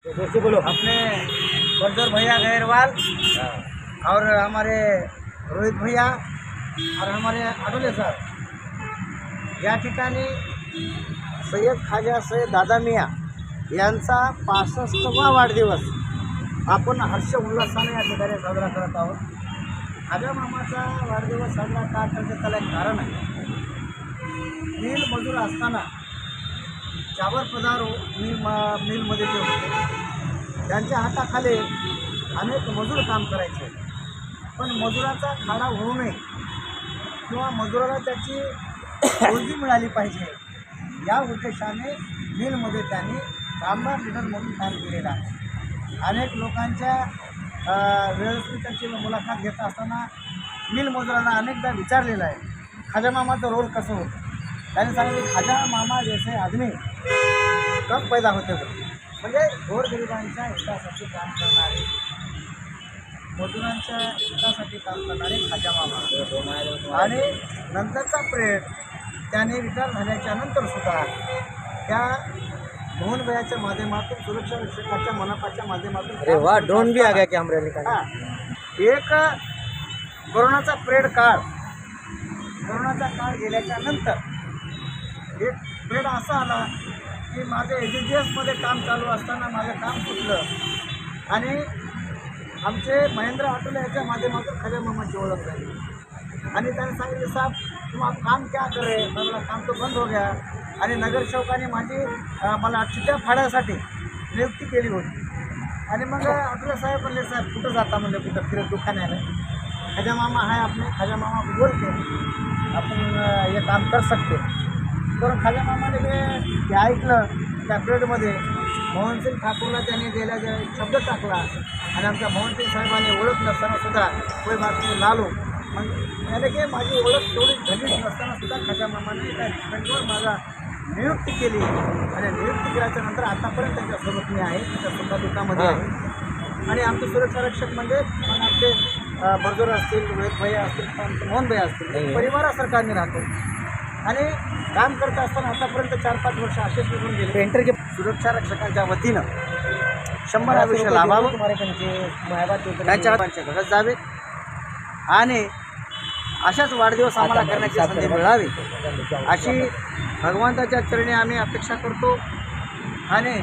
से बोलो। अपने बलजोर भैया गैरवाल और हमारे रोहित भैया और हमारे आडोले सर या ठिकाणी सय्यद ख्वाजा सय्यद दादा मियाँ यांचा 65वा वाढदिवस आपण हर्ष उल्हासाने या ठिकाणी साजरा करत आहोत. ख्वाजा मामाचा वाढदिवस साजरा का करण्यात त्याला एक कारण आहे. मिल मजूर असताना जावर पदार मिलमध्ये ते होते. त्यांच्या हाताखाली अनेक मजूर काम करायचे, पण मजुराचा खाडा होऊ नये किंवा मजुराला त्याची रोजी मिळाली पाहिजे या उद्देशाने मिलमध्ये त्यांनी कामगार लीडर म्हणून काम केलेलं आहे. अनेक लोकांच्या व्यवस्थित त्यांची मुलाखत घेत असताना मिल मजुरांना अनेकदा विचारलेलं आहे ख्वाजा मामाचं रोल कसं होतं. त्यांनी सांगितलं ख्वाजा मामा जैसे आदमी कब पैदा होते म्हणजे गोरगरिबांच्या हितासाठी काम करणारे, मजुरांच्या हितासाठी काम करणारे ख्वाजा मामा. आणि नंतरचा पिरियड त्याने रिटायर झाल्याच्या नंतरसुद्धा त्या मोहनभैयाच्या माध्यमातून सुरक्षा रक्षकाच्या मनपाच्या माध्यमातून अरे वाह, ड्रोन भी आ गया क्या हमारे लिए? हां, एक कोरोनाचा कोरोनाचा काळ गेल्याच्या नंतर एक पिरियड असा आला की माझं AGGSमध्ये काम चालू असताना माझं काम सुटलं आणि आमचे महेंद्र आटोले याच्या माध्यमातून ख्वाजा मामाची ओळख झाली. आणि त्याने सांगितलं साहब तुम आप काम क्या कर रहे? मला काम तो बंद हो गया. आणि नगरसेवकाने मला चिठ्ठ्या फाडायसाठी नियुक्ती केली होती. आणि मग आटोले साहेब म्हणले साहेब कुठं जाता म्हणले, कुठं फिरत दुकानाला. ख्वाजा मामा आहे आपले, ख्वाजा मामा बोलते आपण हे काम कर सकते. तर ख्वाजा मामाने ते ऐकलं. त्या पिरियडमध्ये मोहनसिंग ठाकूरला त्यांनी गेल्या शब्द टाकला आणि आमच्या मोहनसिंग साहेबांनी ओळख नसतानासुद्धा कोई बात नाही लालो. मग याने की माझी ओळख तेवढी घनिष्ठ नसतानासुद्धा ख्वाजा मामाने एका रिस्पेक्टवर माझा नियुक्ती केली आणि नियुक्ती केल्याच्या नंतर आतापर्यंत त्यांच्यासोबत मी आहे, त्यांच्या सुखादुखामध्ये आहे. आणि आमचे सुरक्षा रक्षक म्हणजे आमचे बलजोर असतील, रोहित भैया असतील, मोहन भैया असतील, परिवारासारखा आम्ही राहतो. आणि काम करत असताना आतापर्यंत 4-5 वर्ष असेच निघून गेले. पेंटर के सुरक्षा रक्षकांच्या वतीनं 100 आयुष्य लाभावं, त्यांच्या हातांच्या घरात जावे आणि अशाच वाढदिवस आम्हाला करण्याची संधी मिळावी अशी भगवंताच्या चरणी आम्ही अपेक्षा करतो. आणि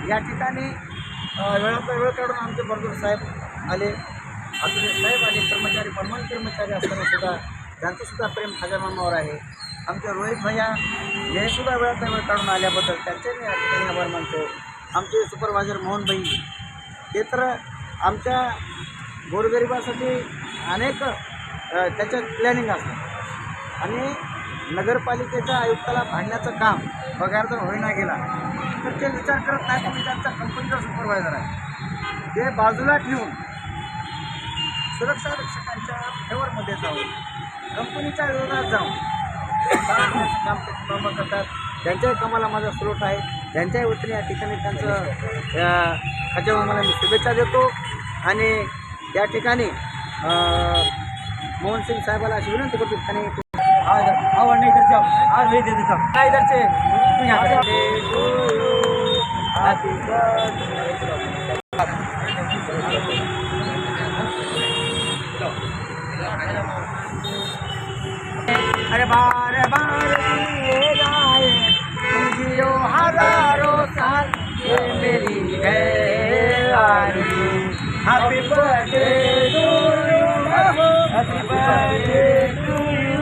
या ठिकाणी वेळाचा वेळ काढून आमचे बलजोर साहेब आले, आटोले साहेब आले, कर्मचारी परमनंट कर्मचारी असतानासुद्धा त्यांचंसुद्धा प्रेम ख्वाजा मामावर आहे. आमचे रोहित भैया हे सुद्धा वेळाचा वेळ काढून आल्याबद्दल त्यांचे मी या ठिकाणी आभार मानतो. आमचे सुपरवायझर मोहनभाई हे तर आमच्या गोरगरिबासाठी अनेक त्याच्यात प्लॅनिंग असतं. आणि नगरपालिकेच्या आयुक्ताला भांडण्याचं काम पगार जर होईना गेला तर ते विचार करत नाही की त्यांचा कंपनीचा सुपरवायझर आहे. ते बाजूला ठेवून सुरक्षा रक्षकांच्या फेवरमध्ये जाऊन कंपनीच्या विरोधात जाऊन काम ते कामं करतात. त्यांच्याही कामाला माझा स्रोत आहे. त्यांच्याही वतीने या ठिकाणी त्यांचं ख्वाजा मामाला मी शुभेच्छा देतो. आणि त्या ठिकाणी मोहनसिंग साहेबाला अशी विनंती करतो त्यांनी आवड नाही इधर जाओ, आज नहीं दे देता काय इधर से तू यहाँ अरे बार बार दिए जाए जियो हजारों साल ये मेरी है happy birthday to you, happy birthday to you,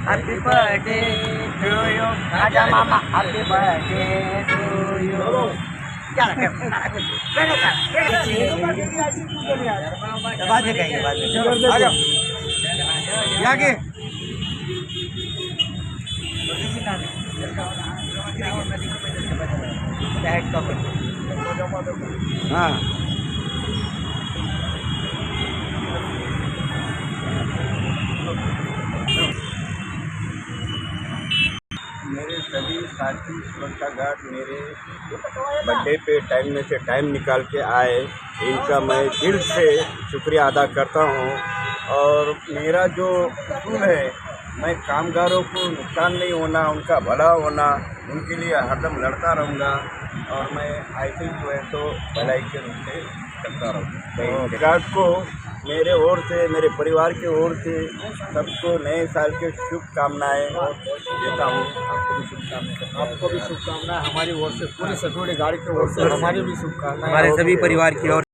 happy birthday to you Khwaja मामा, हैप्पी बर्थडे टू यू. हाँ मेरे सभी साथी सुरक्षा गार्ड मेरे बर्थडे पे टाइम में से टाइम निकाल के आए, इनका मैं दिल से शुक्रिया अदा करता हूँ. और मेरा जो उसूल है, मैं कामगारों को नुकसान नहीं होना, उनका भला होना, उनके लिए हरदम लड़ता रहूँगा. और मैं ऐसे ही जो है तो भलाई के रूप से करता रहूँ। गार्ड को मेरे ओर से, मेरे परिवार की ओर से सबको नए साल के शुभकामनाएं देता हूँ। आपको भी शुभकामनाएं हमारी ओर से, पूरी सतोड़ी गाड़ी की ओर से हमारी भी शुभकामनाएं हमारे सभी परिवार की ओर